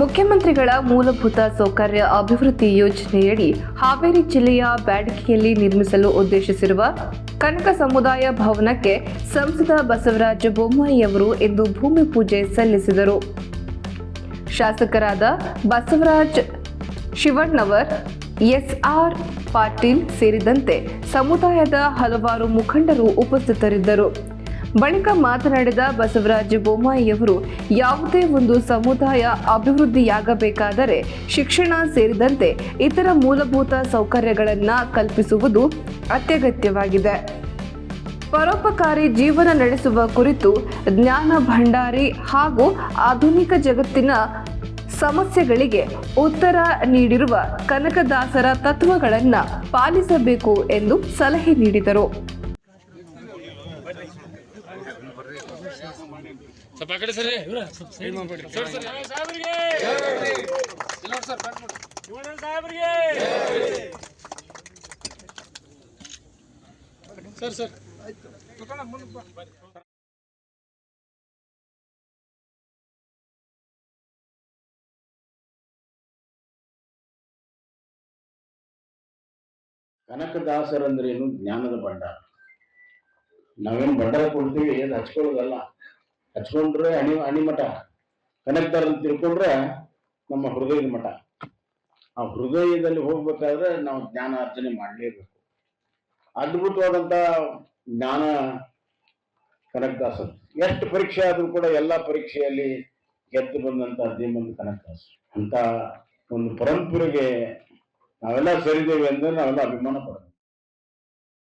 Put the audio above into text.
ಮುಖ್ಯಮಂತ್ರಿಗಳ ಮೂಲಭೂತ ಸೌಕರ್ಯ ಅಭಿವೃದ್ಧಿ ಯೋಜನೆಯಡಿ ಹಾವೇರಿ ಜಿಲ್ಲೆಯ ಬ್ಯಾಡಗಿಯಲ್ಲಿ ನಿರ್ಮಿಸಲು ಉದ್ದೇಶಿಸಿರುವ ಕನಕ ಸಮುದಾಯ ಭವನಕ್ಕೆ ಸಂಸದ ಬಸವರಾಜ ಬೊಮ್ಮಾಯಿ ಅವರು ಇಂದು ಭೂಮಿ ಪೂಜೆ ಸಲ್ಲಿಸಿದರು. ಶಾಸಕರಾದ ಬಸವರಾಜ ಶಿವಣ್ಣವರ್, ಎಸ್ಆರ್ ಪಾಟೀಲ್ ಸೇರಿದಂತೆ ಸಮುದಾಯದ ಹಲವಾರು ಮುಖಂಡರು ಉಪಸ್ಥಿತರಿದ್ದರು. ಬಳಿಕ ಮಾತನಾಡಿದ ಬಸವರಾಜ ಬೊಮ್ಮಾಯಿಯವರು, ಯಾವುದೇ ಒಂದು ಸಮುದಾಯ ಅಭಿವೃದ್ಧಿಯಾಗಬೇಕಾದರೆ ಶಿಕ್ಷಣ ಸೇರಿದಂತೆ ಇತರ ಮೂಲಭೂತ ಸೌಕರ್ಯಗಳನ್ನು ಕಲ್ಪಿಸುವುದು ಅತ್ಯಗತ್ಯವಾಗಿದೆ. ಪರೋಪಕಾರಿ ಜೀವನ ನಡೆಸುವ ಕುರಿತು ಜ್ಞಾನ ಭಂಡಾರಿ ಹಾಗೂ ಆಧುನಿಕ ಜಗತ್ತಿನ ಸಮಸ್ಯೆಗಳಿಗೆ ಉತ್ತರ ನೀಡಿರುವ ಕನಕದಾಸರ ತತ್ವಗಳನ್ನು ಪಾಲಿಸಬೇಕು ಎಂದು ಸಲಹೆ ನೀಡಿದರು. ಕನಕದಾಸರಂದ್ರೇನು? ಜ್ಞಾನದ ಭಂಡಾರ. ನಾವೇನು ಭಂಡಾರ ಕೊಡ್ತೀವಿ, ಅದು ಹಚ್ಕೊಳ್ಳೋದಲ್ಲ. ಹಚ್ಕೊಂಡ್ರೆ ಅಣಿಮಠ. ಕನಕದಾರ ಅಂತ ತಿಳ್ಕೊಂಡ್ರೆ ನಮ್ಮ ಹೃದಯದ ಮಠ. ಆ ಹೃದಯದಲ್ಲಿ ಹೋಗ್ಬೇಕಾದ್ರೆ ನಾವು ಜ್ಞಾನ ಅರ್ಜನೆ ಮಾಡಲೇಬೇಕು. ಅದ್ಭುತವಾದಂತ ಜ್ಞಾನ ಕನಕದಾಸರು. ಎಷ್ಟು ಪರೀಕ್ಷೆ ಆದ್ರೂ ಕೂಡ ಎಲ್ಲಾ ಪರೀಕ್ಷೆಯಲ್ಲಿ ಗೆದ್ದು ಬಂದಂತ ಧೀಮಂತ ಕನಕದಾಸರು. ಅಂತ ಒಂದು ಪರಂಪರೆಗೆ ನಾವೆಲ್ಲ ಸೇರಿದ್ದೇವೆ ಅಂದ್ರೆ ನಾವೆಲ್ಲ ಅಭಿಮಾನ ಪಡಬೇಕು.